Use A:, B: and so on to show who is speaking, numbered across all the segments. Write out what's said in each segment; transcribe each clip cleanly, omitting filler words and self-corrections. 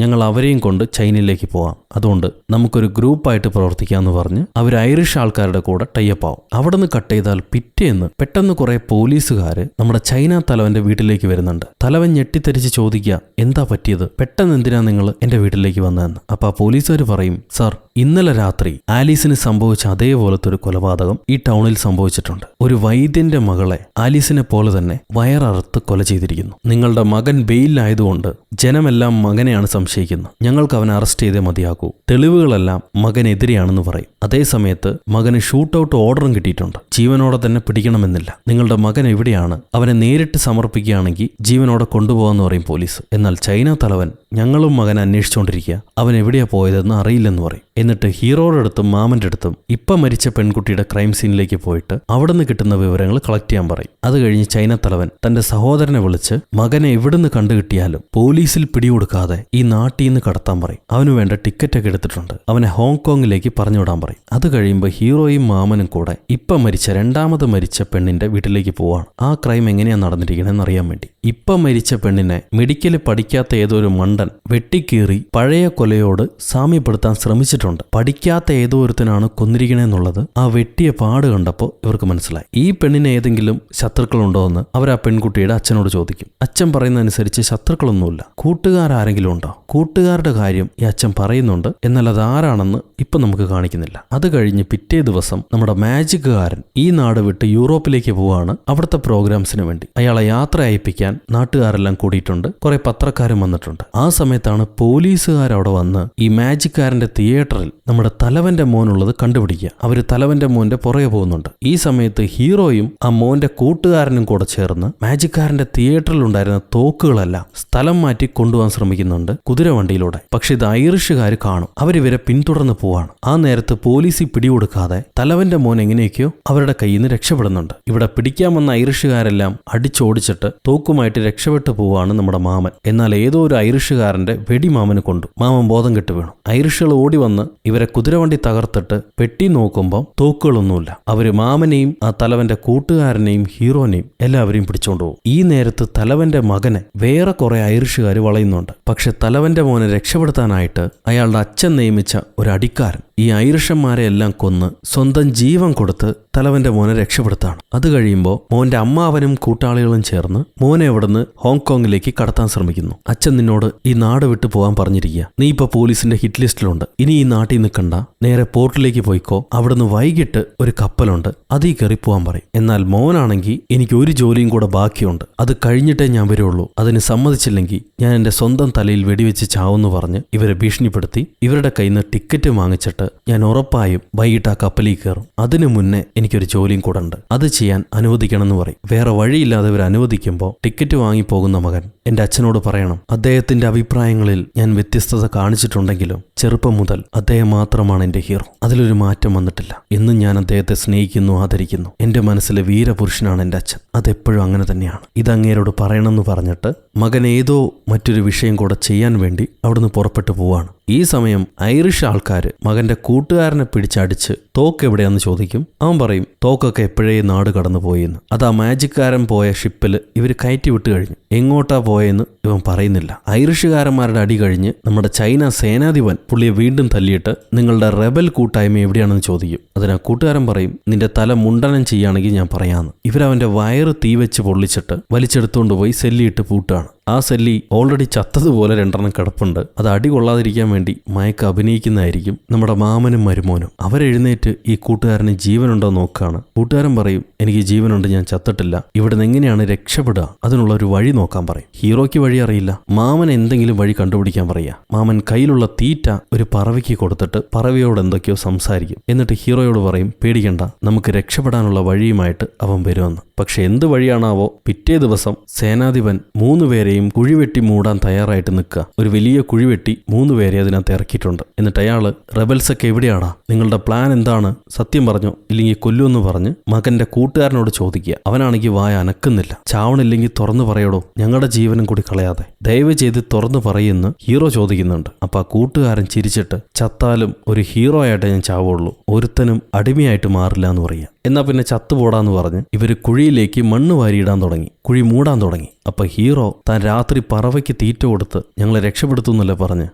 A: ഞങ്ങൾ അവരെയും കൊണ്ട് ചൈനയിലേക്ക് പോവാം, അതുകൊണ്ട് നമുക്കൊരു ഗ്രൂപ്പായിട്ട് പ്രവർത്തിക്കാമെന്ന് പറഞ്ഞ് അവർ ഐറിഷ് ആൾക്കാരുടെ കൂടെ ടൈപ്പ് ആവും. അവിടെ നിന്ന് കട്ട് ചെയ്താൽ പിറ്റേന്ന് പെട്ടെന്ന് കുറെ പോലീസുകാര് നമ്മുടെ ചൈന തലവന്റെ വീട്ടിലേക്ക് വരുന്നുണ്ട്. തലവൻ ഞെട്ടിത്തെരിച്ച് ചോദിക്കുക, എന്താ പറ്റിയത്, പെട്ടെന്ന് എന്തിനാ നിങ്ങൾ എന്റെ വീട്ടിലേക്ക് വന്നതെന്ന്. അപ്പൊ ആ പോലീസുകാർ പറയും, സാർ ഇന്നലെ രാത്രി ആലീസിന് സംഭവിച്ച അതേപോലത്തെ ഒരു കൊലപാതകം ഈ ടൗണിൽ സംഭവിച്ചിട്ടുണ്ട്. ഒരു വൈദ്യന്റെ മകളെ ആലീസിനെ പോലെ തന്നെ വയററുത്ത് കൊല ചെയ്തിരിക്കുന്നു. നിങ്ങളുടെ മകൻ ബെയിലായതുകൊണ്ട് ജനമെല്ലാം മകനെയാണ് സംശയിക്കുന്നത്. ഞങ്ങൾക്ക് അവനെ അറസ്റ്റ് ചെയ്തേ മതിയാക്കൂ. തെളിവുകളെല്ലാം മകനെതിരെയാണെന്ന് പറയും. അതേസമയത്ത് മകന് ഷൂട്ടൌട്ട് ഓർഡറും കിട്ടിയിട്ടുണ്ട്. ജീവനോടെ തന്നെ പിടിക്കണമെന്നില്ല. നിങ്ങളുടെ മകൻ എവിടെയാണ്, അവനെ നേരിട്ട് സമർപ്പിക്കുകയാണെങ്കിൽ ജീവനോടെ കൊണ്ടുപോകാന്ന് പറയും പോലീസ്. എന്നാൽ ചൈന തലവൻ ഞങ്ങളും മകനെ അന്വേഷിച്ചുകൊണ്ടിരിക്കുക, അവൻ എവിടെയാ പോയതെന്ന് അറിയില്ലെന്ന് പറയും. എന്നിട്ട് ഹീറോയുടെ അടുത്തും മാമന്റെ അടുത്തും ഇപ്പം മരിച്ച പെൺകുട്ടിയുടെ ക്രൈം സീനിലേക്ക് പോയിട്ട് അവിടെ നിന്ന് കിട്ടുന്ന വിവരങ്ങൾ കളക്ട് ചെയ്യാൻ പറയും. അത് കഴിഞ്ഞ് ചൈന തലവൻ തന്റെ സഹോദരനെ വിളിച്ച് മകനെ എവിടുന്ന് കണ്ടുകിട്ടിയാലും പോലീസിൽ പിടികൊടുക്കാതെ ഈ നാട്ടിൽ നിന്ന് കടത്താൻ പറയും. അവന് വേണ്ട ടിക്കറ്റൊക്കെ എടുത്തിട്ടുണ്ട്. അവനെ ഹോങ്കോങ്ങിലേക്ക് പറഞ്ഞുവിടാൻ പറയും. അത് കഴിയുമ്പോൾ ഹീറോയും മാമനും കൂടെ ഇപ്പം മരിച്ച രണ്ടാമത് മരിച്ച പെണ്ണിന്റെ വീട്ടിലേക്ക് പോവാണ്. ആ ക്രൈം എങ്ങനെയാ നടന്നിരിക്കണമെന്ന് അറിയാൻ വേണ്ടി. ഇപ്പം മരിച്ച പെണ്ണിനെ മെഡിക്കല് പഠിക്കാത്ത ഏതോ ഒരു മണ്ടൻ വെട്ടിക്കീറി പഴയ കൊലയോട് സാമ്യപ്പെടുത്താൻ ശ്രമിച്ചിട്ടുണ്ട്. പഠിക്കാത്ത ഏതോ ഒരുത്തനാണ് കൊന്നിരിക്കണെന്നുള്ളത് ആ വെട്ടിയ പാട് കണ്ടപ്പോൾ ഇവർക്ക് മനസ്സിലായി. ഈ പെണ്ണിന് ഏതെങ്കിലും ശത്രുക്കളുണ്ടോ എന്ന് അവർ ആ പെൺകുട്ടിയുടെ അച്ഛനോട് ചോദിക്കും. അച്ഛൻ പറയുന്നതനുസരിച്ച് ശത്രുക്കളൊന്നുമില്ല. കൂട്ടുകാരാരെങ്കിലും ഉണ്ടോ? കൂട്ടുകാരുടെ കാര്യം ഈ അച്ഛൻ പറയുന്നുണ്ട്, എന്നാൽ അത് ആരാണെന്ന് ഇപ്പൊ നമുക്ക് കാണിക്കുന്നില്ല. അത് കഴിഞ്ഞ് പിറ്റേ ദിവസം നമ്മുടെ മാജിക്കുകാരൻ ഈ നാട് വിട്ട് യൂറോപ്പിലേക്ക് പോവാണ് അവിടുത്തെ പ്രോഗ്രാംസിന് വേണ്ടി. അയാളെ യാത്ര അയപ്പിക്കാൻ നാട്ടുകാരെല്ലാം കൂടിയിട്ടുണ്ട്. കുറെ പത്രക്കാരും വന്നിട്ടുണ്ട്. ആ സമയത്താണ് പോലീസുകാരവിടെ വന്ന് ഈ മാജിക്കാരന്റെ തിയേറ്ററിൽ നമ്മുടെ തലവന്റെ മോനുള്ളത് കണ്ടുപിടിക്കുക. അവര് തലവന്റെ മോന്റെ പുറകെ പോകുന്നുണ്ട്. ഈ സമയത്ത് ഹീറോയും ആ മോന്റെ കൂട്ടുകാരനും കൂടെ ചേർന്ന് മാജിക്കാരന്റെ തിയേറ്ററിൽ ഉണ്ടായിരുന്ന തോക്കുകളെല്ലാം സ്ഥലം മാറ്റി കൊണ്ടുപോകാൻ ശ്രമിക്കുന്നുണ്ട് കുതിരവണ്ടിയിലൂടെ. പക്ഷെ ഇത് ഐറിഷുകാർ കാണും. അവരിവരെ പിന്തുടർന്ന് പോവാണ്. ആ നേരത്ത് പോലീസിൽ പിടികൊടുക്കാതെ തലവന്റെ മോൻ എങ്ങനെയൊക്കെയോ അവരുടെ കയ്യിൽ നിന്ന് രക്ഷപ്പെടുന്നുണ്ട്. ഇവിടെ പിടിക്കാൻ വന്ന ഐറിഷുകാരെല്ലാം അടിച്ചോടിച്ചിട്ട് തോക്കുമായിട്ട് രക്ഷപ്പെട്ടു പോവാണ് നമ്മുടെ മാമൻ. എന്നാൽ ഏതോ ഒരു ഐറിഷുകാരന്റെ വെടി മാമന് കൊണ്ടു. മാമൻ ബോധം കെട്ട് വീണു. ഐറിഷുകൾ ഓടി വന്ന് ഇവരെ കുതിരവണ്ടി തകർത്തിട്ട് പെട്ടി നോക്കുമ്പോൾ തോക്കുകളൊന്നുമില്ല. അവര് മാമനെയും ആ തലവന്റെ കൂട്ടുകാരനെയും ഹീറോനെയും എല്ലാവരെയും പിടിച്ചോണ്ടുപോകും. ഈ നേരത്ത് തലവന്റെ മകനെ വേറെ കുറെ ഐറിഷുകാർ വളയുന്നുണ്ട്. പക്ഷെ തലവന്റെ മോനെ രക്ഷപ്പെടുത്താനായിട്ട് അയാളുടെ അച്ഛൻ നിയമിച്ച ഒരു അടിക്കാരൻ ഈ ഐറിഷന്മാരെ എല്ലാം കൊന്ന് സ്വന്തം ജീവൻ കൊടുത്ത് തലവന്റെ മോനെ രക്ഷപ്പെടുത്താണ്. അത് കഴിയുമ്പോൾ മോന്റെ അമ്മാവനും കൂട്ടാളികളും ചേർന്ന് മോനെ അവിടുന്ന് ഹോങ്കോങ്ങിലേക്ക് കടത്താൻ ശ്രമിക്കുന്നു. അച്ഛൻ നിന്നോട് ഈ നാട് വിട്ടു പോകാൻ പറഞ്ഞിരിക്കുക. നീ ഇപ്പൊ പോലീസിന്റെ ഹിറ്റ് ലിസ്റ്റിലുണ്ട്. ഇനി ഈ നാട്ടിൽ നിൽക്കണ്ട, നേരെ പോർട്ടിലേക്ക് പോയിക്കോ. അവിടുന്ന് വൈകിട്ട് ഒരു കപ്പലുണ്ട്, അതിൽ കയറി പോകാൻ പറയും. എന്നാൽ മോനാണെങ്കിൽ എനിക്ക് ഒരു ജോലിയും കൂടെ ബാക്കിയുണ്ട്, അത് കഴിഞ്ഞിട്ടേ ഞാൻ വരുള്ളൂ. അതിന് സമ്മതിച്ചില്ലെങ്കിൽ ഞാൻ എന്റെ സ്വന്തം തലയിൽ വെടിവെച്ച് ചാവെന്ന് പറഞ്ഞ് ഇവരെ ഭീഷണിപ്പെടുത്തി ഇവരുടെ കയ്യിൽ നിന്ന് ടിക്കറ്റ് വാങ്ങിച്ചിട്ട് ഞാൻ ഉറപ്പായും വൈകിട്ട് ആ കപ്പലിൽ കയറും. അതിനു മുന്നേ എനിക്കൊരു ജോലിയും കൂടെ ഉണ്ട്, അത് ചെയ്യാൻ അനുവദിക്കണമെന്ന് പറയും. വേറെ വഴിയില്ലാതെ ഇവർ അനുവദിക്കുമ്പോൾ ടിക്കറ്റ് വാങ്ങിപ്പോകുന്ന മകൻ എന്റെ അച്ഛനോട് പറയണം, അദ്ദേഹത്തിന്റെ അഭിപ്രായങ്ങളിൽ ഞാൻ വ്യത്യസ്തത കാണിച്ചിട്ടുണ്ടെങ്കിലും ചെറുപ്പം മുതൽ അദ്ദേഹം മാത്രമാണ് എന്റെ ഹീറോ. അതിലൊരു മാറ്റം വന്നിട്ടില്ല. എന്നും ഞാൻ അദ്ദേഹത്തെ സ്നേഹിക്കുന്നു, ആദരിക്കുന്നു. എന്റെ മനസ്സിലെ വീരപുരുഷനാണ് എന്റെ അച്ഛൻ. അതെപ്പോഴും അങ്ങനെ തന്നെയാണ്. ഇതങ്ങേരോട് പറയണമെന്ന് പറഞ്ഞിട്ട് മകൻ ഏതോ മറ്റൊരു വിഷയം കൂടെ ചെയ്യാൻ വേണ്ടി അവിടുന്ന് പുറപ്പെട്ടു പോവാണ്. ഈ സമയം ഐറിഷ് ആൾക്കാർ മകന്റെ കൂട്ടുകാരനെ പിടിച്ചടിച്ച് തോക്ക് എവിടെയാന്ന് ചോദിക്കും. അവൻ പറയും തോക്കൊക്കെ എപ്പോഴേ നാട് കടന്നു പോയെന്ന്. അത് ആ മാജിക്കാരൻ പോയ ഷിപ്പിൽ ഇവർ കയറ്റി വിട്ട് കഴിഞ്ഞു. എങ്ങോട്ടാ പോയെന്ന് ഇവൻ പറയുന്നില്ല. ഐറിഷുകാരന്മാരുടെ അടി കഴിഞ്ഞ് നമ്മുടെ ചൈന സേനാധിപൻ പുള്ളിയെ വീണ്ടും തല്ലിയിട്ട് നിങ്ങളുടെ റെബൽ കൂട്ടായ്മ എവിടെയാണെന്ന് ചോദിക്കും. അതിനാ കൂട്ടുകാരൻ പറയും നിന്റെ തല മുണ്ടനം ചെയ്യുകയാണെങ്കിൽ ഞാൻ പറയാമെന്ന്. ഇവരവന്റെ വയറ് തീ വെച്ച് പൊള്ളിച്ചിട്ട് വലിച്ചെടുത്തുകൊണ്ട് പോയി സെല്ലിയിട്ട് പൂട്ടാണ്. ആ സെല്ലി ഓൾറെഡി ചത്തതുപോലെ 2 കിടപ്പുണ്ട്. അത് അടി കൊള്ളാതിരിക്കാൻ വേണ്ടി മയക്ക് അഭിനയിക്കുന്നതായിരിക്കും നമ്മുടെ മാമനും മരുമോനും. അവരെഴുന്നേറ്റ് ഈ കൂട്ടുകാരന് ജീവനുണ്ടോ നോക്കുകയാണ്. കൂട്ടുകാരൻ പറയും എനിക്ക് ജീവനുണ്ട്, ഞാൻ ചത്തിട്ടില്ല. ഇവിടുന്ന് എങ്ങനെയാണ് രക്ഷപ്പെടുക, അതിനുള്ള ഒരു വഴി നോക്കാൻ പറയും. ഹീറോയ്ക്ക് വഴി അറിയില്ല. മാമൻ എന്തെങ്കിലും വഴി കണ്ടുപിടിക്കാൻ പറയാ. മാമൻ കയ്യിലുള്ള തീറ്റ ഒരു പറവയ്ക്ക് കൊടുത്തിട്ട് പറവയോട് എന്തൊക്കെയോ സംസാരിക്കും. എന്നിട്ട് ഹീറോയോട് പറയും പേടിക്കണ്ട, നമുക്ക് രക്ഷപ്പെടാനുള്ള വഴിയുമായിട്ട് അവൻ വരുമെന്ന്. പക്ഷെ എന്ത് വഴിയാണാവോ പിറ്റേ ദിവസം സേനാധിപൻ 3 പേരെയും കുഴിവെട്ടി മൂടാൻ തയ്യാറായിട്ട് നിൽക്കുക. ഒരു വലിയ കുഴിവെട്ടി 3 പേരെ അതിനകത്ത് ഇറക്കിയിട്ടുണ്ട്. എന്നിട്ട് അയാള് റെബൽസൊക്കെ എവിടെയാടാ, നിങ്ങളുടെ പ്ലാൻ എന്താണ്, സത്യം പറഞ്ഞോ ഇല്ലെങ്കിൽ കൊല്ലുമെന്ന് പറഞ്ഞ് മകന്റെ കൂട്ടുകാരനോട് ചോദിക്കുക. അവനാണെങ്കിൽ വായ അനക്കുന്നില്ല. ചാവണില്ലെങ്കിൽ തുറന്നു പറയടോ, ഞങ്ങളുടെ ജീവനും കൂടി കളയാതെ ദയവ് ചെയ്ത് തുറന്നു പറയുമെന്ന് ഹീറോ ചോദിക്കുന്നുണ്ട്. അപ്പൊ ആ കൂട്ടുകാരൻ ചിരിച്ചിട്ട് ചത്താലും ഒരു ഹീറോ ആയിട്ടേ ഞാൻ ചാവുള്ളൂ, ഒരുത്തനും അടിമയായിട്ട് മാറില്ല എന്ന് പറയുക. എന്നാ പിന്നെ ചത്തുപോടാന്ന് പറഞ്ഞ് ഇവര് കുഴിയിലേക്ക് മണ്ണ് വാരിയിടാൻ തുടങ്ങി. കുഴി മൂടാൻ തുടങ്ങി. അപ്പൊ ഹീറോ താൻ രാത്രി പറവയ്ക്ക് തീറ്റ കൊടുത്ത് ഞങ്ങളെ രക്ഷപ്പെടുത്തുന്നല്ലേ പറഞ്ഞ്,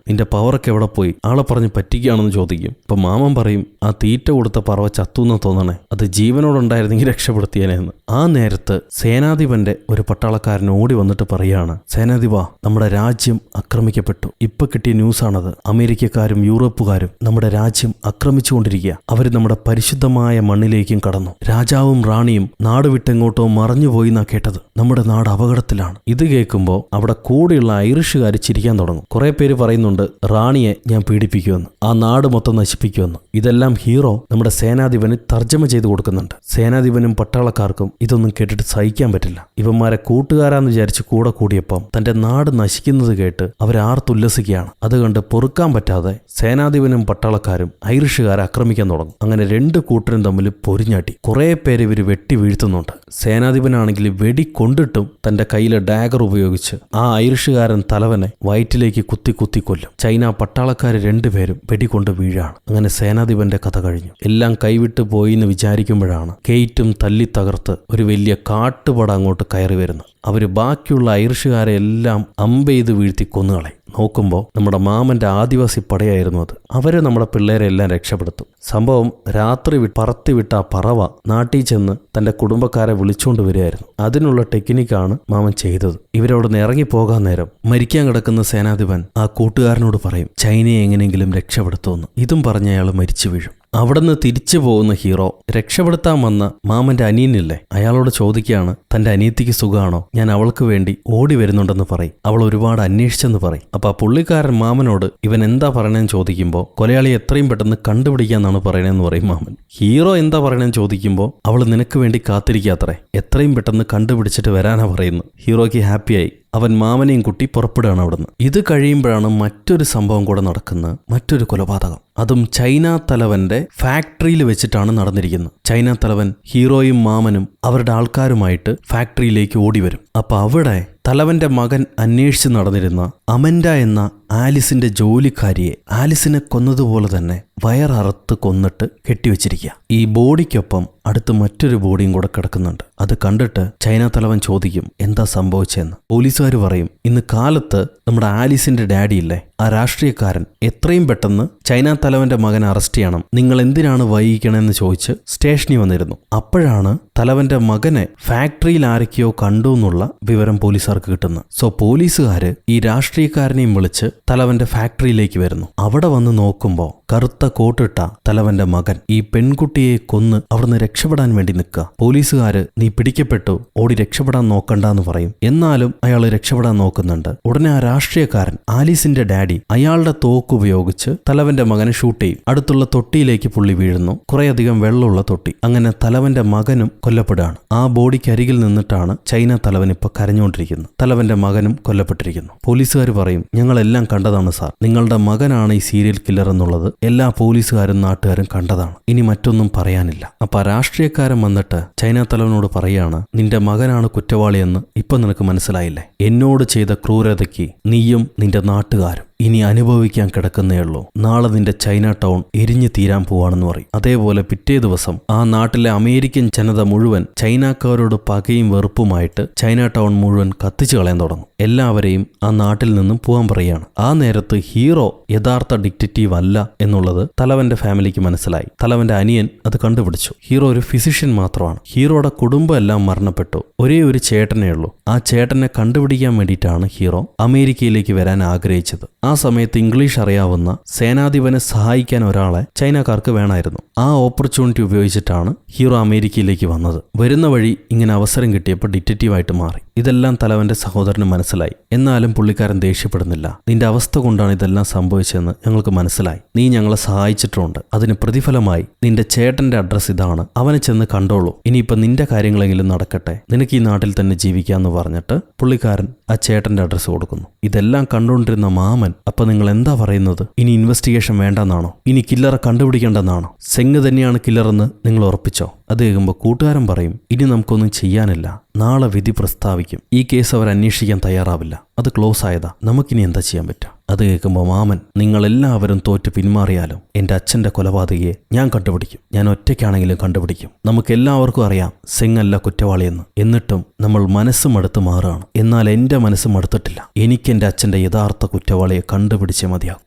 A: നിന്റെ പവറൊക്കെ എവിടെ പോയി, ആളെ പറഞ്ഞ് പറ്റിക്കുകയാണെന്ന് ചോദിക്കും. അപ്പൊ മാമൻ പറയും, ആ തീറ്റ കൊടുത്ത പറവ ചത്തുന്ന് തോന്നണേ, അത് ജീവനോടുണ്ടായിരുന്നെങ്കിൽ രക്ഷപ്പെടുത്തിയേനെന്ന്. ആ നേരത്ത് സേനാധിപന്റെ ഒരു പട്ടാളക്കാരൻ ഓടി വന്നിട്ട് പറയാണ്, സേനാധിപ, നമ്മുടെ രാജ്യം ആക്രമിക്കപ്പെട്ടു. ഇപ്പൊ കിട്ടിയ ന്യൂസാണത്. അമേരിക്കക്കാരും യൂറോപ്പുകാരും നമ്മുടെ രാജ്യം ആക്രമിച്ചുകൊണ്ടിരിക്കുക. അവർ നമ്മുടെ പരിശുദ്ധമായ മണ്ണിലേക്കും കടന്നു. രാജാവും റാണിയും നാട് വിട്ടെങ്ങോട്ടോ മറഞ്ഞുപോയി എന്നാ കേട്ടത്. നമ്മുടെ നാട് അപകടത്തിലാണ്. ഇത് കേൾക്കുമ്പോൾ അവിടെ കൂടെയുള്ള ഐറിഷുകാർ ചിരിക്കാൻ തുടങ്ങും. കുറെ പേര് പറയുന്നുണ്ട്, റാണിയെ ഞാൻ പീഡിപ്പിക്കുമെന്ന്, ആ നാട് മൊത്തം നശിപ്പിക്കുമെന്ന്. ഇതെല്ലാം ഹീറോ നമ്മുടെ സേനാധിപന് തർജ്ജമ ചെയ്ത് കൊടുക്കുന്നുണ്ട്. സേനാധിപനും പട്ടാളക്കാർക്കും ഇതൊന്നും കേട്ടിട്ട് സഹിക്കാൻ പറ്റില്ല. ഇവന്മാരെ കൂട്ടുകാരാന്ന് വിചാരിച്ച് കൂടെ കൂടിയപ്പം തന്റെ നാട് നശിക്കുന്നത് കേട്ട് അവരാർത്തുല്ലസിക്കുകയാണ്. അത് കണ്ട് പൊറുക്കാൻ പറ്റാതെ സേനാധിപനും പട്ടാളക്കാരും ഐറിഷുകാരെ ആക്രമിക്കാൻ തുടങ്ങും. അങ്ങനെ രണ്ട് കൂട്ടരും തമ്മിൽ പൊരിഞ്ഞാട്ടി കുറെ പേര് ഇവർ വെട്ടി വീഴ്ത്തുന്നുണ്ട്. സേനാധിപനാണെങ്കിൽ വെടി കൊണ്ടിട്ടും തന്റെ കയ്യിലെ ഡാഗർ ഉപയോഗിച്ച് ആ ഐറിഷുകാരൻ തലവനെ വയറ്റിലേക്ക് കുത്തി കുത്തി കൊല്ലും. ചൈന പട്ടാളക്കാർ രണ്ടുപേരും വെടികൊണ്ട് വീഴാണ്. അങ്ങനെ സേനാധിപന്റെ കഥ കഴിഞ്ഞു. എല്ലാം കൈവിട്ട് പോയി എന്ന് വിചാരിക്കുമ്പോഴാണ് കെയ്റ്റും തല്ലി തകർത്ത് ഒരു വലിയ കാട്ടുപട അങ്ങോട്ട് കയറി വരുന്നു. അവര് ബാക്കിയുള്ള ഐറിഷുകാരെ എല്ലാം അമ്പെയ്ത് വീഴ്ത്തി കൊന്നുകളയും. നോക്കുമ്പോൾ നമ്മുടെ മാമന്റെ ആദിവാസി പടയായിരുന്നു അത്. അവര് നമ്മുടെ പിള്ളേരെ എല്ലാം രക്ഷപ്പെടുത്തും. സംഭവം രാത്രി പറത്തിവിട്ട ആ പറവ നാട്ടിൽ ചെന്ന് തന്റെ കുടുംബക്കാരെ വിളിച്ചുകൊണ്ട് വരികയായിരുന്നു. അതിനുള്ള ടെക്നിക്കാണ് മാമൻ ചെയ്തത്. ഇവരവിടെ ഇറങ്ങിപ്പോകാൻ നേരം മരിക്കാൻ കിടക്കുന്ന സേനാധിപൻ ആ കൂട്ടുകാരനോട് പറയും, ചൈനയെ എങ്ങനെയെങ്കിലും രക്ഷപ്പെടുത്തുമെന്ന്. ഇതും പറഞ്ഞ അയാൾ മരിച്ചു വീഴും. അവിടുന്ന് തിരിച്ചു പോകുന്ന ഹീറോ രക്ഷപ്പെടുത്താൻ വന്ന മാമന്റെ അനിയനില്ലേ, അയാളോട് ചോദിക്കുകയാണ്, തന്റെ അനിയത്തിക്ക് സുഖമാണോ, ഞാൻ അവൾക്ക് വേണ്ടി ഓടി വരുന്നുണ്ടെന്ന് പറയും. അവൾ ഒരുപാട് അന്വേഷിച്ചെന്ന് പറയും. അപ്പൊ ആ പുള്ളിക്കാരൻ മാമനോട് ഇവൻ എന്താ പറയണേന്ന് ചോദിക്കുമ്പോൾ കൊലയാളി എത്രയും പെട്ടെന്ന് കണ്ടുപിടിക്കാന്നാണ് പറയണേന്ന് പറയും മാമൻ. ഹീറോ എന്താ പറയണേന്ന് ചോദിക്കുമ്പോൾ അവൾ നിനക്ക് വേണ്ടി കാത്തിരിക്കാത്രേ, എത്രയും പെട്ടെന്ന് കണ്ടുപിടിച്ചിട്ട് വരാനാ പറയുന്നു. ഹീറോയ്ക്ക് ഹാപ്പിയായി. അവൻ മാമനെയും കുട്ടി പുറപ്പെടുകയാണ് അവിടുന്ന്. ഇത് കഴിയുമ്പോഴാണ് മറ്റൊരു സംഭവം കൂടെ നടക്കുന്നത്. മറ്റൊരു കൊലപാതകം. അതും ചൈന തലവന്റെ ഫാക്ടറിയിൽ വെച്ചിട്ടാണ് നടന്നിരിക്കുന്നത്. ചൈന തലവൻ ഹീറോയും മാമനും അവരുടെ ആൾക്കാരുമായിട്ട് ഫാക്ടറിയിലേക്ക് ഓടി വരും. അപ്പൊ അവിടെ തലവന്റെ മകൻ അന്വേഷിച്ച് നടന്നിരുന്ന അമൻഡ എന്ന ആലിസിന്റെ ജോലിക്കാരിയെ ആലിസിനെ കൊന്നതുപോലെ തന്നെ വയററുത്ത് കൊന്നിട്ട് കെട്ടിവെച്ചിരിക്കുക. ഈ ബോഡിക്കൊപ്പം അടുത്ത് മറ്റൊരു ബോഡിയും കൂടെ കിടക്കുന്നുണ്ട്. അത് കണ്ടിട്ട് ചൈന തലവൻ ചോദിക്കും, എന്താ സംഭവിച്ചെന്ന്. പോലീസുകാർ പറയും, ഇന്ന് കാലത്ത് നമ്മുടെ ആലിസിന്റെ ഡാഡി ഇല്ലേ, ആ രാഷ്ട്രീയക്കാരൻ എത്രയും പെട്ടെന്ന് ചൈന തലവന്റെ മകനെ അറസ്റ്റ് ചെയ്യണം, നിങ്ങൾ എന്തിനാണ് വൈകിക്കണമെന്ന് ചോദിച്ച് സ്റ്റേഷനിൽ വന്നിരുന്നു. അപ്പോഴാണ് തലവന്റെ മകനെ ഫാക്ടറിയിൽ ആരൊക്കെയോ കണ്ടു എന്നുള്ള വിവരം പോലീസുകാർക്ക് കിട്ടുന്നത്. സോ പോലീസുകാര് ഈ രാഷ്ട്രീയക്കാരനെയും വിളിച്ച് തലവന്റെ ഫാക്ടറിയിലേക്ക് വരുന്നു. അവിടെ വന്ന് നോക്കുമ്പോൾ കറുത്ത കോട്ടിട്ട തലവന്റെ മകൻ ഈ പെൺകുട്ടിയെ കൊന്ന് അവിടുന്ന് രക്ഷപ്പെടാൻ വേണ്ടി നിൽക്കുക. പോലീസുകാര് നീ പിടിക്കപ്പെട്ടു, ഓടി രക്ഷപ്പെടാൻ നോക്കണ്ടെന്ന് പറയും. എന്നാലും അയാൾ രക്ഷപ്പെടാൻ നോക്കുന്നുണ്ട്. ഉടനെ ആ രാഷ്ട്രീയക്കാരൻ ആലീസിന്റെ ഡാഡി അയാളുടെ തോക്ക് ഉപയോഗിച്ച് തലവന്റെ മകനെ ഷൂട്ട് ചെയ്യും. അടുത്തുള്ള തൊട്ടിയിലേക്ക് പുള്ളി വീഴുന്നു. കുറേയധികം വെള്ളമുള്ള തൊട്ടി. അങ്ങനെ തലവന്റെ മകനും കൊല്ലപ്പെടുകയാണ്. ആ ബോഡിക്ക് അരികിൽ നിന്നിട്ടാണ് ചൈന തലവൻ ഇപ്പൊ കരഞ്ഞുകൊണ്ടിരിക്കുന്നത്. തലവന്റെ മകനും കൊല്ലപ്പെട്ടിരിക്കുന്നു. പോലീസുകാർ പറയും, ഞങ്ങളെല്ലാം കണ്ടതാണ് സാർ, നിങ്ങളുടെ മകനാണ് ഈ സീരിയൽ കില്ലർ എന്നുള്ളത് എല്ലാ പോലീസുകാരും നാട്ടുകാരും കണ്ടതാണ്. ഇനി മറ്റൊന്നും പറയാനില്ല. അപ്പൊ രാഷ്ട്രീയക്കാരൻ വന്നിട്ട് ചൈന തലവനോട് പറയാണ്, നിന്റെ മകനാണ് കുറ്റവാളിയെന്ന് ഇപ്പൊ നിനക്ക് മനസ്സിലായില്ലേ, എന്നോട് ചെയ്ത ക്രൂരതയ്ക്ക് നീയും നിന്റെ നാട്ടുകാരും ഇനി അനുഭവിക്കാൻ കിടക്കുന്നേയുള്ളൂ. നാളെ നിന്റെ ചൈന ടൗൺ എരിഞ്ഞു തീരാൻ പോവാണെന്ന് പറയും. അതേപോലെ പിറ്റേ ദിവസം ആ നാട്ടിലെ അമേരിക്കൻ ജനത മുഴുവൻ ചൈനക്കാരോട് പകയും വെറുപ്പുമായിട്ട് ചൈന ടൗൺ മുഴുവൻ കത്തിച്ചു കളയാൻ തുടങ്ങും. എല്ലാവരെയും ആ നാട്ടിൽ നിന്നും പോകാൻ പറയുകയാണ്. ആ നേരത്ത് ഹീറോ യഥാർത്ഥ ഡിക്റ്റേറ്റീവ് അല്ല എന്നുള്ളത് തലവന്റെ ഫാമിലിക്ക് മനസ്സിലായി. തലവന്റെ അനിയൻ അത് കണ്ടുപിടിച്ചു. ഹീറോ ഒരു ഫിസിഷ്യൻ മാത്രമാണ്. ഹീറോയുടെ കുടുംബം എല്ലാം മരണപ്പെട്ടു. ഒരേ ഒരു ചേട്ടനേ ഉള്ളൂ. ആ ചേട്ടനെ കണ്ടുപിടിക്കാൻ വേണ്ടിയിട്ടാണ് ഹീറോ അമേരിക്കയിലേക്ക് വരാൻ ആഗ്രഹിച്ചത്. ആ സമയത്ത് ഇംഗ്ലീഷ് അറിയാവുന്ന സേനാധിപനെ സഹായിക്കാൻ ഒരാളെ ചൈനക്കാർക്ക് വേണമായിരുന്നു. ആ ഓപ്പർച്യൂണിറ്റി ഉപയോഗിച്ചിട്ടാണ് ഹീറോ അമേരിക്കയിലേക്ക് വന്നത്. വരുന്ന വഴി ഇങ്ങനെ അവസരം കിട്ടിയപ്പോൾ ഡിറ്റക്റ്റീവായിട്ട് മാറി. ഇതെല്ലാം തലവന്റെ സഹോദരന് മനസ്സിലായി. എന്നാലും പുള്ളിക്കാരൻ ദേഷ്യപ്പെടുന്നില്ല. നിന്റെ അവസ്ഥ കൊണ്ടാണ് ഇതെല്ലാം സംഭവിച്ചതെന്ന് ഞങ്ങൾക്ക് മനസ്സിലായി. നീ ഞങ്ങളെ സഹായിച്ചിട്ടുണ്ട്. അതിന് പ്രതിഫലമായി നിന്റെ ചേട്ടന്റെ അഡ്രസ് ഇതാണ്, അവനെ ചെന്ന് കണ്ടോളൂ. ഇനിയിപ്പോൾ നിന്റെ കാര്യങ്ങളെങ്കിലും നടക്കട്ടെ, നിനക്ക് ഈ നാട്ടിൽ തന്നെ ജീവിക്കാന്ന് പറഞ്ഞിട്ട് പുള്ളിക്കാരൻ ആ ചേട്ടന്റെ അഡ്രസ്സ് കൊടുക്കുന്നു. ഇതെല്ലാം കണ്ടുകൊണ്ടിരുന്ന മാമൻ, അപ്പൊ നിങ്ങൾ എന്താ പറയുന്നത്, ഇനി ഇൻവെസ്റ്റിഗേഷൻ വേണ്ടെന്നാണോ, ഇനി കില്ലറെ കണ്ടുപിടിക്കേണ്ടെന്നാണോ, സെങ് തന്നെയാണ് കില്ലറെന്ന് നിങ്ങൾ ഉറപ്പിച്ചോ? അത് കേൾക്കുമ്പോൾ കൂട്ടുകാരൻ പറയും, ഇനി നമുക്കൊന്നും ചെയ്യാനില്ല, നാളെ വിധി പ്രസ്താവിക്കും. ഈ കേസ് അവർ അന്വേഷിക്കാൻ തയ്യാറാവില്ല, അത് ക്ലോസ് ആയതാ, നമുക്കിനി എന്താ ചെയ്യാൻ പറ്റുക? അത് കേൾക്കുമ്പോൾ മാമൻ, നിങ്ങളെല്ലാവരും തോറ്റ് പിന്മാറിയാലും എൻ്റെ അച്ഛൻ്റെ കൊലപാതകയെ ഞാൻ കണ്ടുപിടിക്കും. ഞാൻ ഒറ്റയ്ക്കാണെങ്കിലും കണ്ടുപിടിക്കും. നമുക്കെല്ലാവർക്കും അറിയാം സെങ് അല്ല കുറ്റവാളിയെന്ന്. എന്നിട്ടും നമ്മൾ മനസ്സ് മടുത്ത് മാറുകയാണ്. എന്നാൽ എൻ്റെ മനസ്സ് മടുത്തിട്ടില്ല. എനിക്ക് എൻ്റെ അച്ഛൻ്റെ യഥാർത്ഥ കുറ്റവാളിയെ കണ്ടുപിടിച്ചേ മതിയാകും.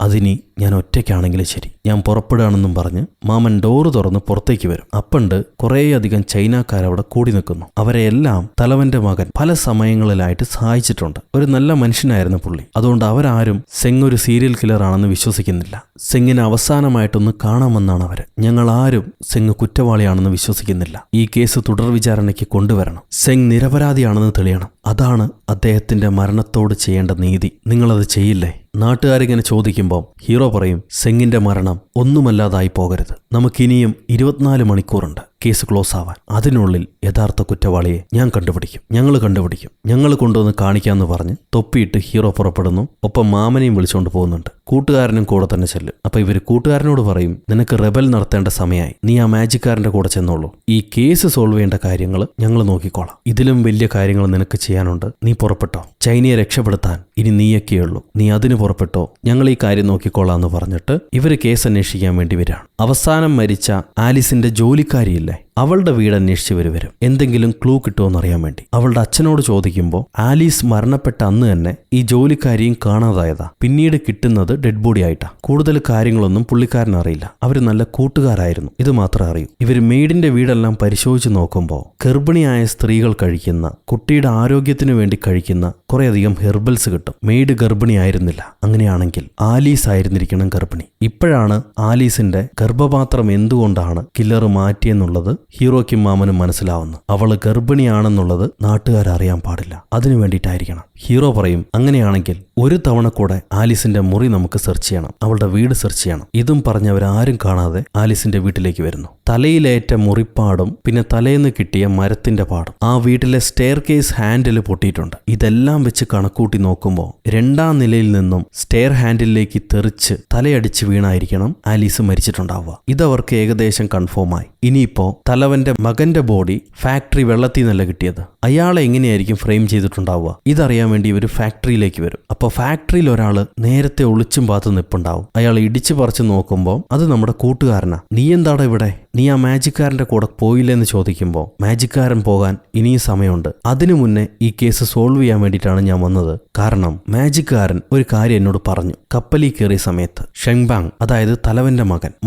A: അതിനി ഞാൻ ഒറ്റയ്ക്കാണെങ്കിലും ശരി. ഞാൻ പുറപ്പെടുകയാണെന്നും പറഞ്ഞ് മാമൻ ഡോറ് തുറന്ന് പുറത്തേക്ക് വരും. അപ്പണ്ട് കുറേയധികം ചൈനക്കാരവിടെ കൂടി നിൽക്കുന്നു. അവരെയെല്ലാം തലവന്റെ മകൻ പല സമയങ്ങളിലായിട്ട് സഹായിച്ചിട്ടുണ്ട്. ഒരു നല്ല മനുഷ്യനായിരുന്നു പുള്ളി. അതുകൊണ്ട് അവരാരും സെങ് ഒരു സീരിയൽ കില്ലർ ആണെന്ന് വിശ്വസിക്കുന്നില്ല. സെങ്ങിനെ അവസാനമായിട്ടൊന്ന് കാണാമെന്നാണ് അവര്. ഞങ്ങൾ ആരും സെങ് കുറ്റവാളിയാണെന്ന് വിശ്വസിക്കുന്നില്ല. ഈ കേസ് തുടർ വിചാരണയ്ക്ക് കൊണ്ടുവരണം. സെങ് നിരപരാധിയാണെന്ന് തെളിയണം. അതാണ് അദ്ദേഹത്തിന്റെ മരണത്തോട് ചെയ്യേണ്ട നീതി. നിങ്ങളത് ചെയ്യില്ലേ? നാട്ടുകാരിങ്ങനെ ചോദിക്കുമ്പോൾ ഹീറോ പറയും, സെങ്ങിന്റെ മരണം ഒന്നുമല്ലാതായി പോകരുത്. നമുക്കിനിയും 24 മണിക്കൂറുണ്ട് കേസ് ക്ലോസ് ആവാൻ. അതിനുള്ളിൽ യഥാർത്ഥ കുറ്റവാളിയെ ഞാൻ കണ്ടുപിടിക്കും. ഞങ്ങൾ കൊണ്ടുവന്ന് കാണിക്കാമെന്ന് പറഞ്ഞ് തൊപ്പിയിട്ട് ഹീറോ പുറപ്പെടുന്നു. ഒപ്പം മാമനെയും വിളിച്ചുകൊണ്ട് പോകുന്നുണ്ട്. കൂട്ടുകാരനും കൂടെ തന്നെ ചെല്ലും. അപ്പൊ ഇവര് കൂട്ടുകാരനോട് പറയും, നിനക്ക് റെബൽ നടത്തേണ്ട സമയമായി. നീ ആ മാജിക്കാരന്റെ കൂടെ ചെന്നോളൂ. ഈ കേസ് സോൾവ് ചെയ്യേണ്ട കാര്യങ്ങൾ ഞങ്ങൾ നോക്കിക്കോളാം. ഇതിലും വലിയ കാര്യങ്ങൾ നിനക്ക് ചെയ്യാനുണ്ട്. നീ പുറപ്പെട്ടോ. ചൈനയെ രക്ഷപ്പെടുത്താൻ ഇനി നീയൊക്കെയുള്ളൂ. നീ അതിന് പുറപ്പെട്ടോ. ഞങ്ങൾ ഈ കാര്യം നോക്കിക്കോളാം എന്ന് പറഞ്ഞിട്ട് ഇവര് കേസ് അന്വേഷിക്കാൻ വേണ്ടി വരികയാണ്. അവസാനം മരിച്ച ആലിസിന്റെ ജോലിക്കാരിയില്ലേ, അവളുടെ വീട് അന്വേഷിച്ച് വരും. എന്തെങ്കിലും ക്ലൂ കിട്ടുമോ അറിയാൻ വേണ്ടി. അവളുടെ അച്ഛനോട് ചോദിക്കുമ്പോൾ ആലീസ് മരണപ്പെട്ട അന്ന് തന്നെ ഈ ജോലിക്കാരിയും കാണാതായതാ. പിന്നീട് കിട്ടുന്നത് ഡെഡ് ബോഡി ആയിട്ടാ. കൂടുതൽ കാര്യങ്ങളൊന്നും പുള്ളിക്കാരൻ അറിയില്ല. അവര് നല്ല കൂട്ടുകാരായിരുന്നു. ഇത് മാത്രമേ അറിയൂ. ഇവര് മെയ്ഡിന്റെ വീടെല്ലാം പരിശോധിച്ച് നോക്കുമ്പോൾ ഗർഭിണിയായ സ്ത്രീകൾ കഴിക്കുന്ന, കുട്ടിയുടെ ആരോഗ്യത്തിന് വേണ്ടി കഴിക്കുന്ന കുറേയധികം ഹെർബൽസ് കിട്ടും. മെയ്ഡ് ഗർഭിണിയായിരുന്നില്ല. അങ്ങനെയാണെങ്കിൽ ആലീസ് ആയിരുന്നിരിക്കണം ഗർഭിണി. ഇപ്പോഴാണ് ആലീസിന്റെ ഗർഭപാത്രം എന്തുകൊണ്ടാണ് കില്ലർ മാറ്റിയെന്നുള്ളത് ഹീറോയ്ക്കും മാമനും മനസ്സിലാവുന്നു. അവള് ഗർഭിണിയാണെന്നുള്ളത് നാട്ടുകാരറിയാൻ പാടില്ല. അതിനു വേണ്ടിയിട്ടായിരിക്കണം. ഹീറോ പറയും, അങ്ങനെയാണെങ്കിൽ ഒരു തവണ കൂടെ ആലിസിന്റെ മുറി നമുക്ക് സെർച്ച് ചെയ്യണം. അവളുടെ വീട് സെർച്ച് ചെയ്യണം. ഇതും പറഞ്ഞവരാരും കാണാതെ ആലിസിന്റെ വീട്ടിലേക്ക് വരുന്നു. തലയിലേറ്റ മുറിപ്പാടും പിന്നെ തലേന്ന് കിട്ടിയ മരത്തിന്റെ പാടും. ആ വീട്ടിലെ സ്റ്റെയർ കേസ് ഹാൻഡിൽ പൊട്ടിയിട്ടുണ്ട്. ഇതെല്ലാം വെച്ച് കണക്കൂട്ടി നോക്കുമ്പോൾ 2ാം നിലയിൽ നിന്നും സ്റ്റെയർ ഹാൻഡിലേക്ക് തെറിച്ച് തലയടിച്ച് വീണായിരിക്കണം ആലീസ് മരിച്ചിട്ടുണ്ടാവുക. ഇതവർക്ക് ഏകദേശം കൺഫേമായി. ഇനിയിപ്പോ തലവന്റെ മകന്റെ ബോഡി ഫാക്ടറി വെള്ളത്തിൽ നിന്നല്ല കിട്ടിയത്. അയാളെ എങ്ങനെയായിരിക്കും ഫ്രെയിം ചെയ്തിട്ടുണ്ടാവുക? ഇതറിയാൻ വേണ്ടി ഇവർ ഫാക്ടറിയിലേക്ക് വരും. അപ്പോൾ ഫാക്ടറിയിൽ ഒരാൾ നേരത്തെ ഒളിച്ചും പാത്ത് നിൽപ്പുണ്ടാവും. അയാൾ ഇടിച്ചു പറിച്ച് നോക്കുമ്പോൾ അത് നമ്മുടെ കൂട്ടുകാരനാ. നീ എന്താടാ ഇവിടെ? നീ ആ മാജിക്കാരന്റെ കൂടെ പോയില്ലെന്ന് ചോദിക്കുമ്പോൾ മാജിക്കാരൻ പോകാൻ ഇനിയും സമയമുണ്ട്. അതിനു മുന്നേ ഈ കേസ് സോൾവ് ചെയ്യാൻ വേണ്ടിയിട്ടാണ് ഞാൻ വന്നത്. കാരണം മാജിക്കാരൻ ഒരു കാര്യം എന്നോട് പറഞ്ഞു. കപ്പലിൽ കയറിയ സമയത്ത് ഷെങ്ബാങ്, അതായത് തലവന്റെ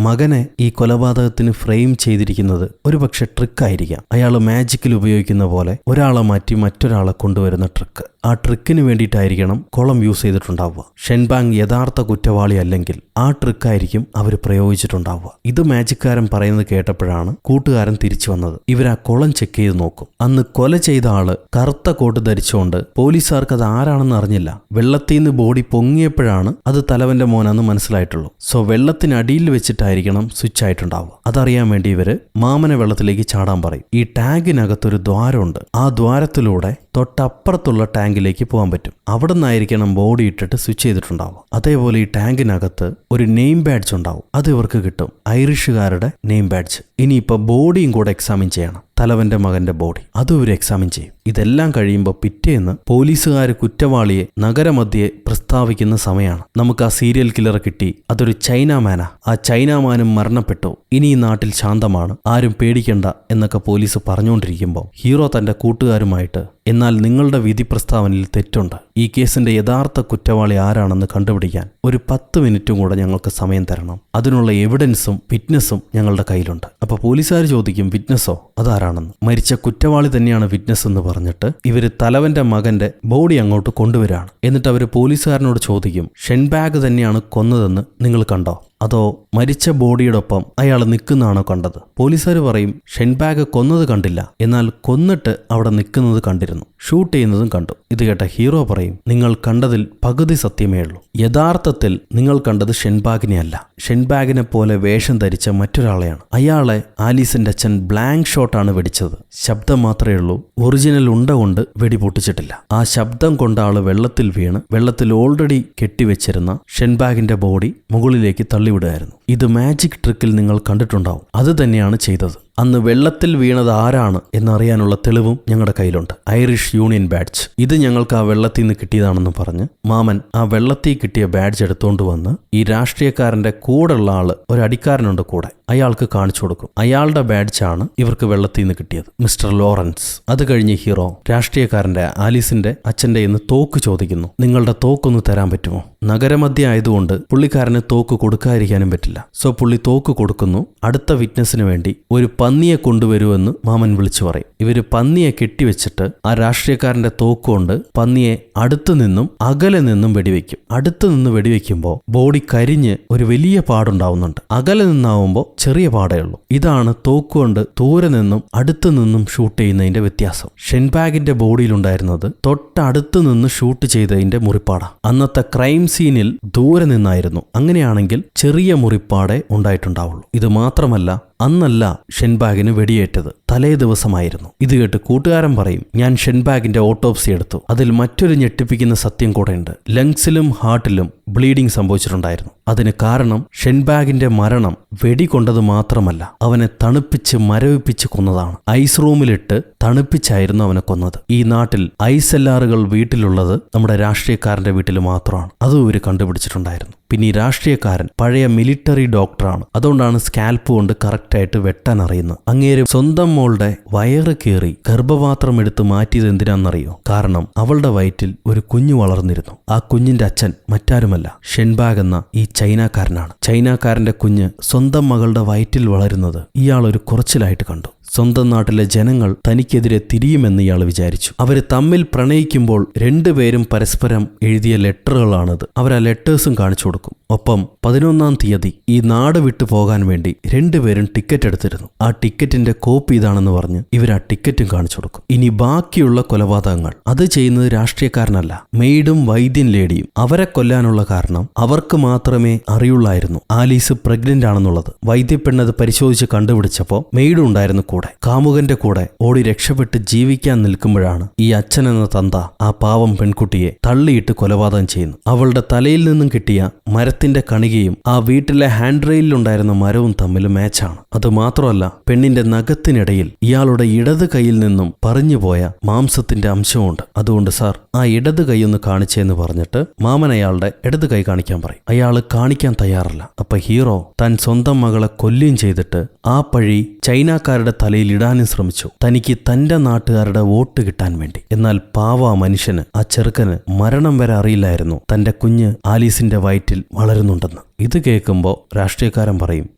A: മകനെ ഈ കൊലപാതകത്തിന് ഫ്രെയിം ചെയ്തിരിക്കുന്നത് ഒരുപക്ഷെ ട്രിക്കായിരിക്കാം. അയാൾ മാജിക്കിൽ ഉപയോഗിക്കുന്ന പോലെ ഒരാളെ മാറ്റി മറ്റൊരാളെ കൊണ്ടുവരുന്ന ട്രിക്ക്. ആ ട്രിക്കിന് വേണ്ടിയിട്ടായിരിക്കണം കുളം യൂസ് ചെയ്തിട്ടുണ്ടാവുക. ഷെൻബാങ് യഥാർത്ഥ കുറ്റവാളി അല്ലെങ്കിൽ ആ ട്രിക്കായിരിക്കും അവർ പ്രയോഗിച്ചിട്ടുണ്ടാവുക. ഇത് മാജിക്കാരൻ പറയുന്നത് കേട്ടപ്പോഴാണ് കൂട്ടുകാരൻ തിരിച്ചു വന്നത്. ഇവർ ആ കുളം ചെക്ക് ചെയ്ത് നോക്കും. അന്ന് കൊല ചെയ്ത ആള് കറുത്ത കോട്ട് ധരിച്ചുകൊണ്ട് പോലീസുകാർക്ക് അത് ആരാണെന്ന് അറിഞ്ഞില്ല. വെള്ളത്തിൽ നിന്ന് ബോഡി പൊങ്ങിയപ്പോഴാണ് അത് തലവന്റെ മോനാന്ന് മനസ്സിലായിട്ടുള്ളൂ. സോ വെള്ളത്തിനടിയിൽ വെച്ചിട്ടായിരിക്കണം സ്വിച്ച് ആയിട്ടുണ്ടാവുക. അതറിയാൻ വേണ്ടി ഇവര് മാമനെ വെള്ളത്തിലേക്ക് ചാടാൻ പറയും. ഈ ടാങ്കിനകത്തൊരു ദ്വാരമുണ്ട്. ആ ദ്വാരത്തിലൂടെ തൊട്ടപ്പുറത്തുള്ള ടാങ്കിലേക്ക് പോകാൻ പറ്റും. അവിടെ നിന്നായിരിക്കണം ബോഡി ഇട്ടിട്ട് സ്വിച്ച് ചെയ്തിട്ടുണ്ടാവും. അതേപോലെ ഈ ടാങ്കിനകത്ത് ഒരു നെയിം ബാഡ്ജ് ഉണ്ടാവും. അത് ഇവർക്ക് കിട്ടും, ഐറിഷുകാരുടെ നെയിം ബാഡ്ജ്. ഇനിയിപ്പോൾ ബോഡിയും കൂടെ എക്സാമിൻ ചെയ്യണം. തലവന്റെ മകന്റെ ബോഡി അതും ഇവർ എക്സാമിൻ ചെയ്യും. ഇതെല്ലാം കഴിയുമ്പോൾ പിറ്റേന്ന് പോലീസുകാർ കുറ്റവാളിയെ നഗരമധ്യേ പ്രസ്താവിക്കുന്ന സമയമാണ്. നമുക്ക് ആ സീരിയൽ കില്ലറെ കിട്ടി. അതൊരു ചൈനാമാനാ. ആ ചൈനാമാനും മരണപ്പെട്ടു. ഇനി ഈ നാട്ടിൽ ശാന്തമാണ്, ആരും പേടിക്കണ്ട എന്നൊക്കെ പോലീസ് പറഞ്ഞുകൊണ്ടിരിക്കുമ്പോൾ ഹീറോ തന്റെ കൂട്ടുകാരുമായിട്ട്, എന്നാൽ നിങ്ങളുടെ വിധി പ്രസ്താവനയിൽ തെറ്റുണ്ട്. ഈ കേസിന്റെ യഥാർത്ഥ കുറ്റവാളി ആരാണെന്ന് കണ്ടുപിടിക്കാൻ ഒരു 10 മിനിറ്റും കൂടെ ഞങ്ങൾക്ക് സമയം തരണം. അതിനുള്ള എവിഡൻസും വിറ്റ്നസും ഞങ്ങളുടെ കയ്യിലുണ്ട്. അപ്പൊ പോലീസുകാർ ചോദിക്കും, വിറ്റ്നസോ? അതാരാണെന്ന്. മരിച്ച കുറ്റവാളി തന്നെയാണ് വിറ്റ്നസ് എന്ന് പറഞ്ഞിട്ട് ഇവര് തലവന്റെ മകന്റെ ബോഡി അങ്ങോട്ട് കൊണ്ടുവരാണ്. എന്നിട്ട് അവര് പോലീസുകാരനോട് ചോദിക്കും, ഷെൻബാഗ് തന്നെയാണ് കൊന്നതെന്ന് നിങ്ങൾ കണ്ടോ? അതോ മരിച്ച ബോഡിയോടൊപ്പം അയാൾ നിൽക്കുന്നതാണോ കണ്ടത്? പോലീസുകാർ പറയും, ഷെൻബാഗ് കൊന്നത് കണ്ടില്ല, എന്നാൽ കൊന്നിട്ട് അവിടെ നിൽക്കുന്നത് കണ്ടിരുന്നു, ഷൂട്ട് ചെയ്യുന്നതും കണ്ടു. ഇത് കേട്ട ഹീറോ പറയും, നിങ്ങൾ കണ്ടതിൽ പകുതി സത്യമേ ഉള്ളൂ. യഥാർത്ഥത്തിൽ നിങ്ങൾ കണ്ടത് ഷെൻബാഗിനെ അല്ല, ഷെൻബാഗിനെ പോലെ വേഷം ധരിച്ച മറ്റൊരാളെയാണ്. അയാളെ ആലീസിന്റെ അച്ഛൻ ബ്ലാങ്ക് ഷോട്ടാണ് വെടിച്ചത്. ശബ്ദം മാത്രമേ ഉള്ളൂ, ഒറിജിനൽ ഉണ്ട കൊണ്ട് വെടി പൊട്ടിച്ചിട്ടില്ല. ആ ശബ്ദം കൊണ്ട് ആള് വെള്ളത്തിൽ വീണ് വെള്ളത്തിൽ ഓൾറെഡി കെട്ടിവെച്ചിരുന്ന ഷെൻബാഗിന്റെ ബോഡി മുകളിലേക്ക് തള്ളിവിടുകയായിരുന്നു. ഇത് മാജിക് ട്രിക്കിൽ നിങ്ങൾ കണ്ടിട്ടുണ്ടാവും. അത് തന്നെയാണ് ചെയ്തത്. അന്ന് വെള്ളത്തിൽ വീണത് ആരാണ് എന്നറിയാനുള്ള തെളിവും ഞങ്ങളുടെ കയ്യിലുണ്ട്. Irish union badge. ഇത് ഞങ്ങൾക്ക് ആ വെള്ളത്തിൽ നിന്ന് കിട്ടിയതാണെന്ന് പറഞ്ഞ് മാമൻ ആ വെള്ളത്തിൽ കിട്ടിയ ബാഡ്ജ് എടുത്തുകൊണ്ട് വന്ന് ഈ രാഷ്ട്രീയക്കാരന്റെ കൂടെയുള്ള ആള്, ഒരു അടിക്കാരനുണ്ട് കൂടെ, അയാൾക്ക് കാണിച്ചു കൊടുക്കും. അയാളുടെ ബാഡ്ജാണ് ഇവർക്ക് വെള്ളത്തിൽ നിന്ന് കിട്ടിയത്, മിസ്റ്റർ ലോറൻസ്. അത് കഴിഞ്ഞ് ഹീറോ രാഷ്ട്രീയക്കാരന്റെ ആലീസിന്റെ അച്ഛന്റെ ഇന്ന് തോക്ക് ചോദിക്കുന്നു. നിങ്ങളുടെ തോക്കൊന്ന് തരാൻ പറ്റുമോ? നഗരമധ്യ ആയതുകൊണ്ട് പുള്ളിക്കാരന് തോക്ക് കൊടുക്കാതിരിക്കാനും പറ്റില്ല. സോ പുള്ളി തോക്ക് കൊടുക്കുന്നു. അടുത്ത വിറ്റ്നസിന് വേണ്ടി ഒരു പന്നിയെ കൊണ്ടുവരുമെന്ന് മാമൻ വിളിച്ചു പറയും. ഇവര് പന്നിയെ കെട്ടിവെച്ചിട്ട് ആ രാഷ്ട്രീയക്കാരന്റെ തോക്കുകൊണ്ട് പന്നിയെ അടുത്തു നിന്നും അകലെ നിന്നും വെടിവെക്കും. അടുത്തു നിന്ന് വെടിവെക്കുമ്പോൾ ബോഡി കരിഞ്ഞ് ഒരു വലിയ പാടുണ്ടാവുന്നുണ്ട്. അകലെ നിന്നാവുമ്പോൾ ചെറിയ പാടേ ഉള്ളൂ. ഇതാണ് തോക്കുകൊണ്ട് ദൂരെ നിന്നും അടുത്തു നിന്നും ഷൂട്ട് ചെയ്യുന്നതിന്റെ വ്യത്യാസം. ഷെൻബാഗിന്റെ ബോഡിയിലുണ്ടായിരുന്നത് തൊട്ടടുത്ത് നിന്ന് ഷൂട്ട് ചെയ്തതിന്റെ മുറിപ്പാട. അന്നത്തെ ക്രൈം സീനിൽ ദൂരെ നിന്നായിരുന്നു. അങ്ങനെയാണെങ്കിൽ ചെറിയ മുറിപ്പാടേ ഉണ്ടായിട്ടുണ്ടാവുള്ളൂ. ഇത് മാത്രമല്ല, അന്നല്ല ഷെൻബാഗിന് വെടിയേറ്റത്, തലേ ദിവസമായിരുന്നു. ഇത് കേട്ട് കൂട്ടുകാരൻ പറയും, ഞാൻ ഷെൻബാഗിന്റെ ഓട്ടോപ്സി എടുത്തു. അതിൽ മറ്റൊരു ഞെട്ടിപ്പിക്കുന്ന സത്യം കൂടെയുണ്ട്. ലങ്സിലും ഹാർട്ടിലും ബ്ലീഡിംഗ് സംഭവിച്ചിട്ടുണ്ടായിരുന്നു. അതിന് കാരണം ഷെൻബാഗിന്റെ മരണം വെടികൊണ്ടത് മാത്രമല്ല, അവനെ തണുപ്പിച്ച് മരവിപ്പിച്ച് കൊന്നതാണ്. ഐസ് റൂമിലിട്ട് തണുപ്പിച്ചായിരുന്നു അവനെ കൊന്നത്. ഈ നാട്ടിൽ ഐസ് എല്ലാറുകൾ വീട്ടിലുള്ളത് നമ്മുടെ രാഷ്ട്രീയക്കാരന്റെ വീട്ടിൽ മാത്രമാണ്. അതും ഇവര് കണ്ടുപിടിച്ചിട്ടുണ്ടായിരുന്നു. പിന്നെ ഈ രാഷ്ട്രീയക്കാരൻ പഴയ മിലിറ്ററി ഡോക്ടറാണ്. അതുകൊണ്ടാണ് സ്കാൽപ്പ് കൊണ്ട് കറക്റ്റായിട്ട് വെട്ടാൻ അറിയുന്നത്. അങ്ങേര് സ്വന്തം മോളുടെ വയറ് കീറി ഗർഭപാത്രം എടുത്ത് മാറ്റിയത് എന്തിനാണെന്നറിയോ? കാരണം അവളുടെ വയറ്റിൽ ഒരു കുഞ്ഞു വളർന്നിരുന്നു. ആ കുഞ്ഞിന്റെ അച്ഛൻ മറ്റാരുമല്ല, ഷെൻബാഗ് എന്ന ഈ ചൈനക്കാരനാണ്. ചൈനക്കാരന്റെ കുഞ്ഞ് സ്വന്തം മകളുടെ വയറ്റിൽ വളരുന്നത് ഇയാൾ ഒരു കുറച്ചിലായിട്ട് കണ്ടു. സ്വന്തം നാട്ടിലെ ജനങ്ങൾ തനിക്കെതിരെ തിരിയുമെന്ന് ഇയാൾ വിചാരിച്ചു. അവര് തമ്മിൽ പ്രണയിക്കുമ്പോൾ രണ്ടുപേരും പരസ്പരം എഴുതിയ ലെറ്ററുകളാണിത്. അവർ ആ ലെറ്റേഴ്സും കാണിച്ചു കൊടുക്കും. ഒപ്പം 11-ാം തീയതി ഈ നാട് വിട്ടു പോകാൻ വേണ്ടി രണ്ടുപേരും ടിക്കറ്റ് എടുത്തിരുന്നു. ആ ടിക്കറ്റിന്റെ കോപ്പി ഇതാണെന്ന് പറഞ്ഞ് ഇവർ ആ ടിക്കറ്റും കാണിച്ചു കൊടുക്കും. ഇനി ബാക്കിയുള്ള കൊലപാതകങ്ങൾ അത് ചെയ്യുന്നത് രാഷ്ട്രീയക്കാരനല്ല, മെയ്ഡും വൈദ്യൻ ലേഡിയും. അവരെ കൊല്ലാനുള്ള കാരണം അവർക്ക് മാത്രമേ അറിയുള്ളായിരുന്നു ആലീസ് പ്രഗ്നന്റ് ആണെന്നുള്ളത്. വൈദ്യപ്പെണ്ണത് പരിശോധിച്ച് കണ്ടുപിടിച്ചപ്പോൾ മെയ്ഡും ഉണ്ടായിരുന്നു കൂടെ. കാമുകന്റെ കൂടെ ഓടി രക്ഷപ്പെട്ട് ജീവിക്കാൻ നിൽക്കുമ്പോഴാണ് ഈ അച്ഛൻ എന്ന തന്ത ആ പാവം പെൺകുട്ടിയെ തള്ളിയിട്ട് കൊലപാതകം ചെയ്യുന്നു. അവളുടെ തലയിൽ നിന്നും കിട്ടിയ മരത്തിന്റെ കണികയും ആ വീട്ടിലെ ഹാൻഡ് റെയിലുണ്ടായിരുന്ന മരവും തമ്മിൽ മാച്ചാണ്. അത് മാത്രമല്ല, പെണ്ണിന്റെ നഖത്തിനിടയിൽ ഇയാളുടെ ഇടത് കൈയിൽ നിന്നും പറഞ്ഞുപോയ മാംസത്തിന്റെ അംശമുണ്ട്. അതുകൊണ്ട് സാർ, ആ ഇടത് കൈ ഒന്ന് കാണിച്ചെന്ന് പറഞ്ഞിട്ട് മാമൻ അയാളുടെ ഇടത് കൈ കാണിക്കാൻ പറയും. അയാള് കാണിക്കാൻ തയ്യാറല്ല. അപ്പൊ ഹീറോ താൻ സ്വന്തം മകളെ കൊല്ലുകയും ചെയ്തിട്ട് ആ പഴി ചൈനക്കാരുടെ തലയിൽ ഇടാനും ശ്രമിച്ചു, തനിക്ക് തന്റെ നാട്ടുകാരുടെ വോട്ട് കിട്ടാൻ വേണ്ടി. എന്നാൽ പാവ മനുഷ്യന്, ആ ചെറുക്കന് മരണം വരെ അറിയില്ലായിരുന്നു തന്റെ കുഞ്ഞ് ആലീസിന്റെ വയറ്റിൽ വളരുന്നുണ്ടെന്ന്. ഇത് കേൾക്കുമ്പോൾ രാഷ്ട്രീയക്കാരൻ പറയും,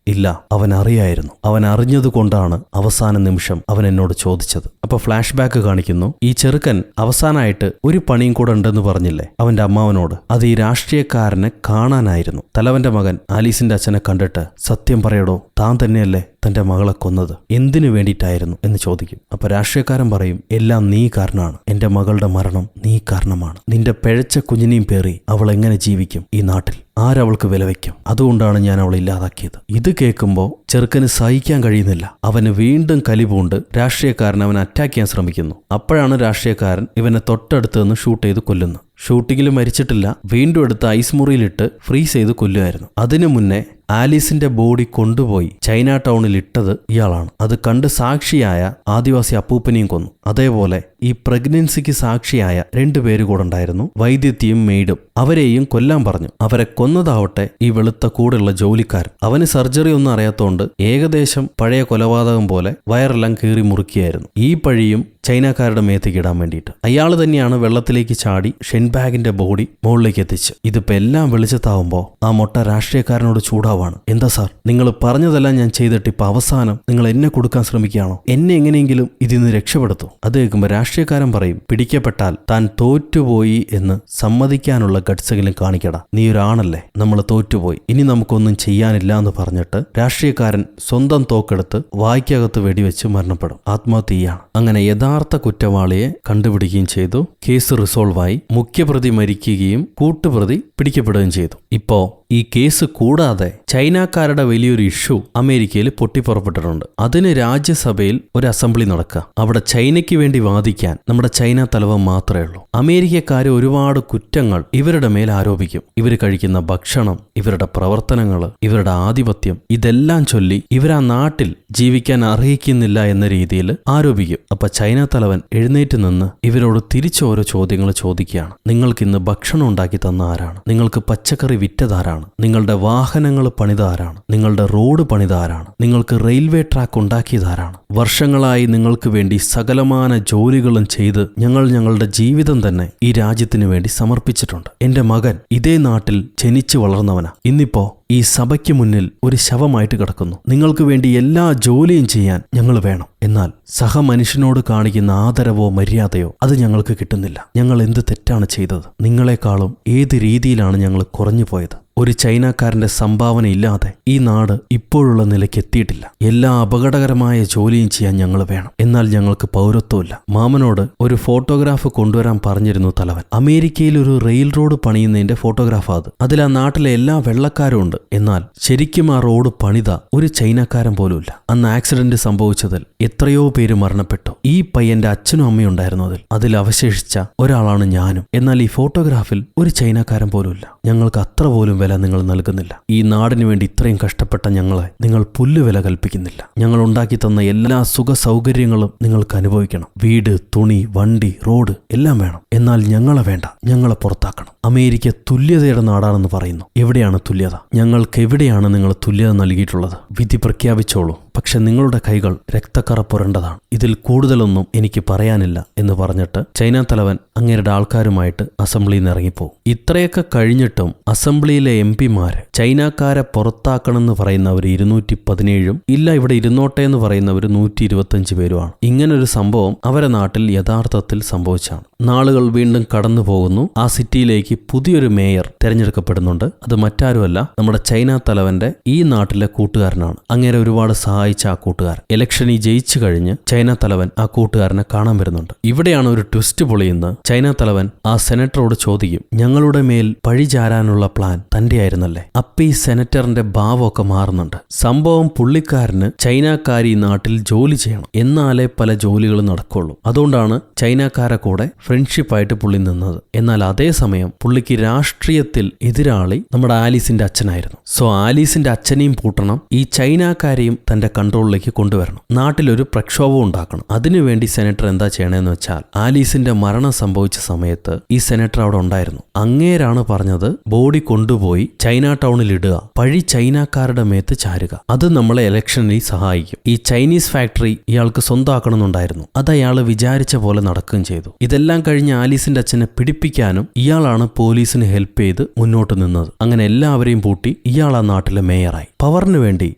A: ഇല്ല, അവൻ അറിയായിരുന്നു. അവൻ അറിഞ്ഞതുകൊണ്ടാണ് അവസാന നിമിഷം അവൻ എന്നോട് ചോദിച്ചത്. അപ്പൊ ഫ്ലാഷ് ബാക്ക് കാണിക്കുന്നു. ഈ ചെറുക്കൻ അവസാനമായിട്ട് ഒരു പണിയും കൂടെ ഉണ്ടെന്ന് പറഞ്ഞില്ലേ അവന്റെ അമ്മാവനോട്, അത് ഈ രാഷ്ട്രീയക്കാരനെ കാണാനായിരുന്നു. തലവന്റെ മകൻ ആലീസിന്റെ അച്ഛനെ കണ്ടിട്ട്, സത്യം പറയടോ, താൻ തന്നെയല്ലേ തന്റെ മകളെ കൊന്നത്? എന്തിനു വേണ്ടിയിട്ടായിരുന്നു എന്ന് ചോദിക്കും. അപ്പൊ രാഷ്ട്രീയക്കാരൻ പറയും, എല്ലാം നീ കാരണമാണ്. എന്റെ മകളുടെ മരണം നീ കാരണമാണ്. നിന്റെ പിഴച്ച കുഞ്ഞിനെയും പേറി അവൾ എങ്ങനെ ജീവിക്കും ഈ നാട്ടിൽ? ആരവൾക്ക് വില വയ്ക്കും? അതുകൊണ്ടാണ് ഞാൻ അവളെ ഇല്ലാതാക്കിയത്. ഇത് കേൾക്കുമ്പോൾ ചെറുക്കന് സഹിക്കാൻ കഴിയുന്നില്ല. അവന് വീണ്ടും കലിപൂണ്ട് രാഷ്ട്രീയക്കാരൻ അവനെ അറ്റാക്ക് ചെയ്യാൻ ശ്രമിക്കുന്നു. അപ്പോഴാണ് രാഷ്ട്രീയക്കാരൻ ഇവനെ തൊട്ടടുത്ത് നിന്ന് ഷൂട്ട് ചെയ്ത് കൊല്ലുന്നു. ഷൂട്ടിങ്ങിൽ മരിച്ചിട്ടില്ല, വീണ്ടും എടുത്ത് ഐസ് മുറിയിലിട്ട് ഫ്രീസ് ചെയ്ത് കൊല്ലുമായിരുന്നു. അതിനു മുന്നേ ആലീസിന്റെ ബോഡി കൊണ്ടുപോയി ചൈന ടൗണിൽ ഇട്ടത് ഇയാളാണ്. അത് കണ്ട് സാക്ഷിയായ ആദിവാസി അപ്പൂപ്പനെയും കൊന്നു. അതേപോലെ ഈ പ്രഗ്നൻസിക്ക് സാക്ഷിയായ 2 പേര് കൂടെ ഉണ്ടായിരുന്നു, വൈദ്യത്തിയും മെയ്ഡും. അവരെയും കൊല്ലാൻ പറഞ്ഞു. അവരെ കൊന്നതാവട്ടെ ഈ വെളുത്ത കൂടെയുള്ള ജോലിക്കാരൻ. അവന് സർജറി ഒന്നും അറിയാത്തോണ്ട് ഏകദേശം പഴയ കൊലപാതകം പോലെ വയറെല്ലാം കീറി മുറുക്കിയായിരുന്നു. ഈ പഴിയും ചൈനക്കാരുടെ മേത്തേക്ക് ഇടാൻ വേണ്ടിയിട്ട് അയാൾ തന്നെയാണ് വെള്ളത്തിലേക്ക് ചാടി ഷെൻബാഗിന്റെ ബോഡി മുകളിലേക്ക് എത്തിച്ച്. ഇതിപ്പോ എല്ലാം വെളിച്ചത്താവുമ്പോ ആ മൊട്ട രാഷ്ട്രീയക്കാരനോട് ചൂടാവാണ്. എന്താ സാർ, നിങ്ങൾ പറഞ്ഞതെല്ലാം ഞാൻ ചെയ്തിട്ട് ഇപ്പൊ അവസാനം നിങ്ങൾ എന്നെ കൊടുക്കാൻ ശ്രമിക്കുകയാണോ? എന്നെ എങ്ങനെയെങ്കിലും ഇതിന്ന് രക്ഷപ്പെടുത്തൂ. അത് കേൾക്കുമ്പോൾ രാഷ്ട്രീയക്കാരൻ പറയും, പിടിക്കപ്പെട്ടാൽ താൻ തോറ്റുപോയി എന്ന് സമ്മതിക്കാനുള്ള ഗട്സെങ്കിലും കാണിക്കടാ. നീ ഒരാണല്ലേ, നമ്മൾ തോറ്റുപോയി, ഇനി നമുക്കൊന്നും ചെയ്യാനില്ല എന്ന് പറഞ്ഞിട്ട് രാഷ്ട്രീയക്കാരൻ സ്വന്തം തോക്കെടുത്ത് വായ്ക്കകത്ത് വെടിവെച്ച് മരണപ്പെടും. ആത്മഹത്യയാണ്. അങ്ങനെ യഥാർത്ഥ യഥാർത്ഥ കുറ്റവാളിയെ കണ്ടുപിടിക്കുകയും ചെയ്തു. കേസ് റിസോൾവായി. മുഖ്യപ്രതി മരിക്കുകയും കൂട്ടുപ്രതി പിടിക്കപ്പെടുകയും ചെയ്തു. ഇപ്പോ ഈ കേസ് കൂടാതെ ചൈനക്കാരുടെ വലിയൊരു ഇഷ്യൂ അമേരിക്കയിൽ പൊട്ടിപ്പുറപ്പെട്ടിട്ടുണ്ട്. അതിന് രാജ്യസഭയിൽ ഒരു അസംബ്ലി നടക്കുക. അവിടെ ചൈനയ്ക്ക് വേണ്ടി വാദിക്കാൻ നമ്മുടെ ചൈന തലവൻ മാത്രമേ ഉള്ളൂ. അമേരിക്കക്കാർ ഒരുപാട് കുറ്റങ്ങൾ ഇവരുടെ മേൽ ആരോപിക്കും. ഇവർ കഴിക്കുന്ന ഭക്ഷണം, ഇവരുടെ പ്രവർത്തനങ്ങൾ, ഇവരുടെ ആധിപത്യം, ഇതെല്ലാം ചൊല്ലി ഇവരാ നാട്ടിൽ ജീവിക്കാൻ അർഹിക്കുന്നില്ല എന്ന രീതിയിൽ ആരോപിക്കും. അപ്പൊ ചൈന തലവൻ എഴുന്നേറ്റ് നിന്ന് ഇവരോട് തിരിച്ചോരോ ചോദ്യങ്ങൾ ചോദിക്കുകയാണ്. നിങ്ങൾക്കിന്ന് ഭക്ഷണം ഉണ്ടാക്കി തന്ന ആരാണ്? നിങ്ങൾക്ക് പച്ചക്കറി വിറ്റതാരാണ്? നിങ്ങളുടെ വാഹനങ്ങൾ പണിതാരാണ്? നിങ്ങളുടെ റോഡ് പണിതാരാണ്? നിങ്ങൾക്ക് റെയിൽവേ ട്രാക്ക് ഉണ്ടാക്കിയതാരാണ്? വർഷങ്ങളായി നിങ്ങൾക്ക് വേണ്ടി സകലമാന ജോലികളും ചെയ്ത് ഞങ്ങളുടെ ജീവിതം തന്നെ ഈ രാജ്യത്തിന് വേണ്ടി സമർപ്പിച്ചിട്ടുണ്ട്. എന്റെ മകൻ ഇതേ നാട്ടിൽ ജനിച്ചു വളർന്നവനാ. ഇന്നിപ്പോ ഈ സഭയ്ക്ക് മുന്നിൽ ഒരു ശവമായിട്ട് കിടക്കുന്നു. നിങ്ങൾക്ക് വേണ്ടി എല്ലാ ജോലിയും ചെയ്യാൻ ഞങ്ങൾ വേണം. എന്നാൽ സഹമനുഷ്യനോട് കാണിക്കുന്ന ആദരവോ മര്യാദയോ അത് ഞങ്ങൾക്ക് കിട്ടുന്നില്ല. ഞങ്ങൾ എന്ത് തെറ്റാണ് ചെയ്തത്? നിങ്ങളെക്കാളും ഏത് രീതിയിലാണ് ഞങ്ങൾ കുറഞ്ഞു പോയത്? ഒരു ചൈനക്കാരന്റെ സംഭാവന ഇല്ലാതെ ഈ നാട് ഇപ്പോഴുള്ള നിലയ്ക്ക് എത്തിയിട്ടില്ല. എല്ലാ അപകടകരമായ ജോലിയും ചെയ്യാൻ ഞങ്ങൾ വേണം. എന്നാൽ ഞങ്ങൾക്ക് പൗരത്വമില്ല. മാമനോട് ഒരു ഫോട്ടോഗ്രാഫ് കൊണ്ടുവരാൻ പറഞ്ഞിരുന്നു തലവൻ. അമേരിക്കയിൽ ഒരു റെയിൽ റോഡ് പണിയുന്നതിന്റെ ഫോട്ടോഗ്രാഫാ അത്. അതിൽ ആ നാട്ടിലെ എല്ലാ വെള്ളക്കാരും ഉണ്ട്. എന്നാൽ ശരിക്കും ആ റോഡ് പണിത ഒരു ചൈനക്കാരൻ പോലുമില്ല. അന്ന് ആക്സിഡന്റ് സംഭവിച്ചതിൽ എത്രയോ പേര് മരണപ്പെട്ടു. ഈ പയ്യന്റെ അച്ഛനും അമ്മയും ഉണ്ടായിരുന്നു അതിൽ അവശേഷിച്ച ഒരാളാണ് ഞാനും. എന്നാൽ ഈ ഫോട്ടോഗ്രാഫിൽ ഒരു ചൈനക്കാരൻ പോലുമില്ല. ഞങ്ങൾക്ക് അത്ര പോലും വില നിങ്ങൾ നൽകുന്നില്ല. ഈ നാടിനു വേണ്ടി ഇത്രയും കഷ്ടപ്പെട്ട ഞങ്ങളെ നിങ്ങൾ പുല്ലുവില കൽപ്പിക്കുന്നില്ല. ഞങ്ങൾ ഉണ്ടാക്കി തന്ന എല്ലാ സുഖ സൗകര്യങ്ങളും നിങ്ങൾക്ക് അനുഭവിക്കണം. വീട്, തുണി, വണ്ടി, റോഡ് എല്ലാം വേണം. എന്നാൽ ഞങ്ങളെ വേണ്ട. ഞങ്ങളെ പുറത്താക്കണം. അമേരിക്ക തുല്യതയുടെ നാടാണെന്ന് പറയുന്നു. എവിടെയാണ് തുല്യത? ഞങ്ങൾക്ക് എവിടെയാണ് നിങ്ങൾ തുല്യത നൽകിയിട്ടുള്ളത്? വിധി പ്രഖ്യാപിച്ചോളൂ. പക്ഷെ നിങ്ങളുടെ കൈകൾ രക്തക്കറ പുരണ്ടതാണ്. ഇതിൽ കൂടുതലൊന്നും എനിക്ക് പറയാനില്ല എന്ന് പറഞ്ഞിട്ട് ചൈന തലവൻ അങ്ങേരുടെ ആൾക്കാരുമായിട്ട് അസംബ്ലിയിൽ നിന്ന് ഇറങ്ങിപ്പോവും. ഇത്രയൊക്കെ കഴിഞ്ഞിട്ടും അസംബ്ലിയിലെ എംപിമാര് ചൈനക്കാരെ പുറത്താക്കണമെന്ന് പറയുന്നവർ 217 ഇല്ല ഇവിടെ ഇരുന്നോട്ടെ എന്ന് പറയുന്നവർ 125 പേരുമാണ്. ഇങ്ങനൊരു സംഭവം അവരെ നാട്ടിൽ യഥാർത്ഥത്തിൽ സംഭവിച്ചാണ്. നാളുകൾ വീണ്ടും കടന്നു പോകുന്നു. ആ സിറ്റിയിലേക്ക് പുതിയൊരു മേയർ തെരഞ്ഞെടുക്കപ്പെടുന്നുണ്ട്. അത് മറ്റാരുമല്ല, നമ്മുടെ ചൈന തലവന്റെ ഈ നാട്ടിലെ കൂട്ടുകാരനാണ്. അങ്ങേരെ ഒരുപാട് സഹായിച്ച ആ കൂട്ടുകാരൻ. ഇലക്ഷനിൽ ജയിച്ചു കഴിഞ്ഞ് ചൈന തലവൻ ആ കൂട്ടുകാരനെ കാണാൻ വരുന്നുണ്ട്. ഇവിടെയാണ് ഒരു ട്വിസ്റ്റ് പൊളിയുന്നത്. ചൈന തലവൻ ആ സെനറ്ററോട് ചോദിക്കും, ഞങ്ങളുടെ മേൽ പഴിചാരാനുള്ള പ്ലാൻ തന്റെ ആയിരുന്നല്ലേ? അപ്പൊ ഈ സെനറ്ററിന്റെ ഭാവമൊക്കെ മാറുന്നുണ്ട്. സംഭവം പുള്ളിക്കാരന് ചൈനക്കാരി നാട്ടിൽ ജോലി ചെയ്യണം, എന്നാലേ പല ജോലികളും നടക്കുള്ളൂ. അതുകൊണ്ടാണ് ചൈനക്കാരെ കൂടെ ഫ്രണ്ട്ഷിപ്പായിട്ട് പുള്ളി നിന്നത്. എന്നാൽ അതേസമയം പുള്ളിക്ക് രാഷ്ട്രീയത്തിൽ എതിരാളി നമ്മുടെ ആലീസിന്റെ അച്ഛനായിരുന്നു. സോ ആലീസിന്റെ അച്ഛനെയും പൂട്ടണം, ഈ ചൈനക്കാരെയും തന്റെ കൺട്രോളിലേക്ക് കൊണ്ടുവരണം. നാട്ടിലൊരു പ്രക്ഷോഭം ഉണ്ടാക്കണം. അതിനുവേണ്ടി സെനറ്റർ എന്താ ചെയ്യണമെന്ന് വെച്ചാൽ, ആലീസിന്റെ മരണം സംഭവിച്ച സമയത്ത് ഈ സെനറ്റർ അവിടെ ഉണ്ടായിരുന്നു. അങ്ങേരാണ് പറഞ്ഞത് ബോഡി കൊണ്ടുപോയി ചൈന ടൗണിൽ ഇടുക, പഴി ചൈനക്കാരുടെ മേത്ത് ചാരുക. അത് നമ്മളെ ഇലക്ഷനിൽ സഹായിക്കും. ഈ ചൈനീസ് ഫാക്ടറി ഇയാൾക്ക് സ്വന്തമാക്കണമെന്നുണ്ടായിരുന്നു. അത് അയാൾ വിചാരിച്ച പോലെ നടക്കുകയും ചെയ്തു. ഇതെല്ലാം കഴിഞ്ഞ് ആലീസിന്റെ അച്ഛനെ പിടിപ്പിക്കാനും ഇയാളാണ് പോലീസിന് ഹെൽപ്പ് ചെയ്ത് മുന്നോട്ട് നിന്നത്. അങ്ങനെ എല്ലാവരെയും പൂട്ടി ഇയാൾ ആ നാട്ടിലെ മേയറായി. പവറിന് വേണ്ടി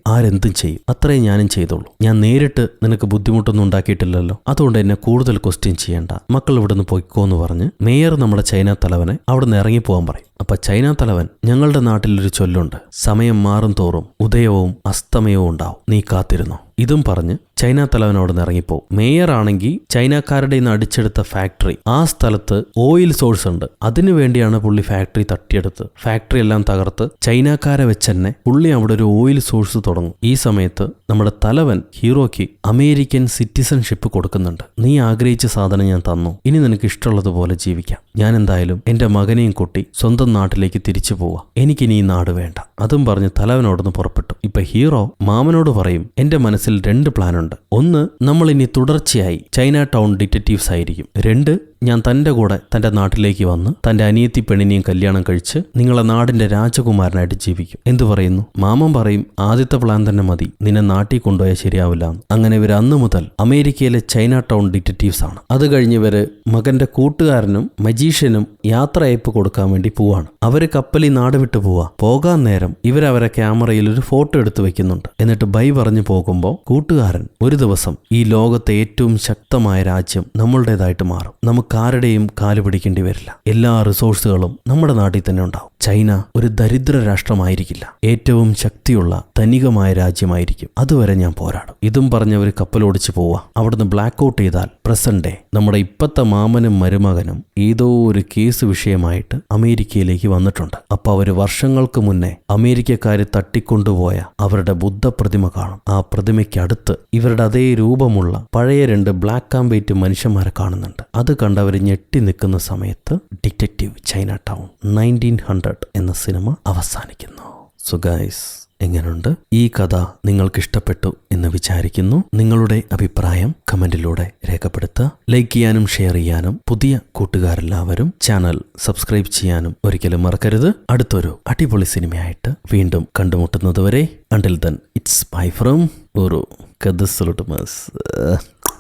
A: ആരെന്തും ചെയ്യും. അത്രേ ഞാനും ചെയ്തോളൂ. ഞാൻ നേരിട്ട് നിനക്ക് ബുദ്ധിമുട്ടൊന്നും ഉണ്ടാക്കിയിട്ടില്ലല്ലോ, അതുകൊണ്ട് എന്നെ കൂടുതൽ ക്വസ്റ്റ്യൻ ചെയ്യേണ്ട, മക്കൾ ഇവിടുന്ന് പൊയ്ക്കോന്ന് പറഞ്ഞ് മേയർ നമ്മുടെ ചൈന തലവനെ അവിടെ നിന്ന് ഇറങ്ങിപ്പോകാൻ പറയും. അപ്പൊ ചൈന തലവൻ, ഞങ്ങളുടെ നാട്ടിലൊരു ചൊല്ലുണ്ട്, സമയം മാറും തോറും ഉദയവും അസ്തമയവും ഉണ്ടാവും, നീ കാത്തിരുന്നോ. ഇതും പറഞ്ഞ് ചൈന തലവൻ അവിടെ നിന്ന് ഇറങ്ങിപ്പോവും. മേയർ ആണെങ്കിൽ ചൈനക്കാരുടെ നിന്ന് അടിച്ചെടുത്ത ഫാക്ടറി, ആ സ്ഥലത്ത് ഓയിൽ സോഴ്സ് ഉണ്ട്, അതിനു വേണ്ടിയാണ് പുള്ളി ഫാക്ടറി തട്ടിയെടുത്ത് ഫാക്ടറി എല്ലാം തകർത്ത് ചൈനക്കാരെ വെച്ച് തന്നെ പുള്ളി അവിടെ ഒരു ഓയിൽ സോഴ്സ് തുടങ്ങും. ഈ സമയത്ത് നമ്മുടെ തലവൻ ഹീറോയ്ക്ക് അമേരിക്കൻ സിറ്റിസൺഷിപ്പ് കൊടുക്കുന്നുണ്ട്. നീ ആഗ്രഹിച്ച സാധനം ഞാൻ തന്നു, ഇനി നിനക്ക് ഇഷ്ടമുള്ളതുപോലെ ജീവിക്കാം. ഞാൻ എന്തായാലും എന്റെ മകനെയും കൂട്ടി സ്വന്തം നാട്ടിലേക്ക് തിരിച്ചു പോവാ, എനിക്കിനി ഈ നാട് വേണ്ട. അതും പറഞ്ഞ് തലവനോടൊന്ന് പുറപ്പെട്ടു. ഇപ്പൊ ഹീറോ മാമനോട് പറയും, എന്റെ മനസ്സിൽ 2 പ്ലാൻ ഉണ്ട്. ഒന്ന്, നമ്മൾ ഇനി തുടർച്ചയായി ചൈന ടൗൺ ഡിറ്റക്റ്റീവ്സ് ആയിരിക്കും. 2, ഞാൻ തന്റെ കൂടെ തന്റെ നാട്ടിലേക്ക് വന്ന് തന്റെ അനിയത്തി പെണ്ണിനെയും കല്യാണം കഴിച്ച് നിങ്ങളെ നാടിന്റെ രാജകുമാരനായിട്ട് ജീവിക്കും. എന്തു പറയുന്നു? മാമൻ പറയും, ആദ്യത്തെ പ്ലാൻ തന്നെ മതി, നിന്നെ നാട്ടിൽ കൊണ്ടുപോയാൽ ശരിയാവില്ല. അങ്ങനെ ഇവർ അന്നു മുതൽ അമേരിക്കയിലെ ചൈന ടൗൺ ഡിറ്റക്റ്റീവ്സ് ആണ്. അത് കഴിഞ്ഞ് ഇവര് മകന്റെ കൂട്ടുകാരനും മജീഷ്യനും യാത്രയയപ്പ് കൊടുക്കാൻ വേണ്ടി പോവാണ്. അവര് കപ്പലിൽ നാട് വിട്ടു പോകാൻ നേരം ഇവരവരെ ക്യാമറയിൽ ഒരു ഫോട്ടോ എടുത്തു വെക്കുന്നുണ്ട്. എന്നിട്ട് ബൈ പറഞ്ഞു പോകുമ്പോൾ കൂട്ടുകാരൻ, ഒരു ദിവസം ഈ ലോകത്തെ ഏറ്റവും ശക്തമായ രാജ്യം നമ്മളുടേതായിട്ട് മാറും, നമുക്ക് നമുക്കാരുടെയും കാല് പിടിക്കേണ്ടി വരില്ല. എല്ലാ റിസോഴ്സുകളും നമ്മുടെ നാട്ടിൽ തന്നെ ഉണ്ടാവും. ചൈന ഒരു ദരിദ്ര രാഷ്ട്രമായിരിക്കില്ല, ഏറ്റവും ശക്തിയുള്ള ധനികമായ രാജ്യമായിരിക്കും. അതുവരെ ഞാൻ പോരാടും. ഇതും പറഞ്ഞവർ കപ്പലോടിച്ച് പോവാ. അവിടുന്ന് ബ്ലാക്ക് ഔട്ട് ചെയ്താൽ പ്രസന്റ് ഡേ നമ്മുടെ ഇപ്പത്തെ മാമനും മരുമകനും ഏതോ ഒരു കേസ് വിഷയമായിട്ട് അമേരിക്കയിലേക്ക് വന്നിട്ടുണ്ട്. അപ്പൊ അവര് വർഷങ്ങൾക്ക് മുന്നേ അമേരിക്കക്കാര് തട്ടിക്കൊണ്ടുപോയ അവരുടെ ബുദ്ധ പ്രതിമ കാണും. ആ പ്രതിമയ്ക്ക് അടുത്ത് ഇവരുടെ അതേ രൂപമുള്ള പഴയ 2 ബ്ലാക്ക് ആൻഡ് വൈറ്റ് മനുഷ്യന്മാരെ കാണുന്നുണ്ട്. അത് കണ്ടവർ ഞെട്ടി നിൽക്കുന്ന സമയത്ത് ഡിറ്റക്റ്റീവ് ചൈന ടൗൺ 1900 എന്ന സിനിമ അവസാനിക്കുന്നു. സോ ഗൈസ്, എങ്ങനെയുണ്ട് ഈ കഥ? നിങ്ങൾക്ക് ഇഷ്ടപ്പെട്ടു എന്ന് വിചാരിക്കുന്നു. നിങ്ങളുടെ അഭിപ്രായം കമന്റിലൂടെ രേഖപ്പെടുത്തുക. ലൈക്ക് ചെയ്യാനും ഷെയർ ചെയ്യാനും പുതിയ കൂട്ടുകാരെല്ലാവരും ചാനൽ സബ്സ്ക്രൈബ് ചെയ്യാനും ഒരിക്കലും മറക്കരുത്. അടുത്തൊരു അടിപൊളി സിനിമയായിട്ട് വീണ്ടും കണ്ടുമുട്ടുന്നത് വരെ, until then, it's bye from Uru. Kadasulutumas.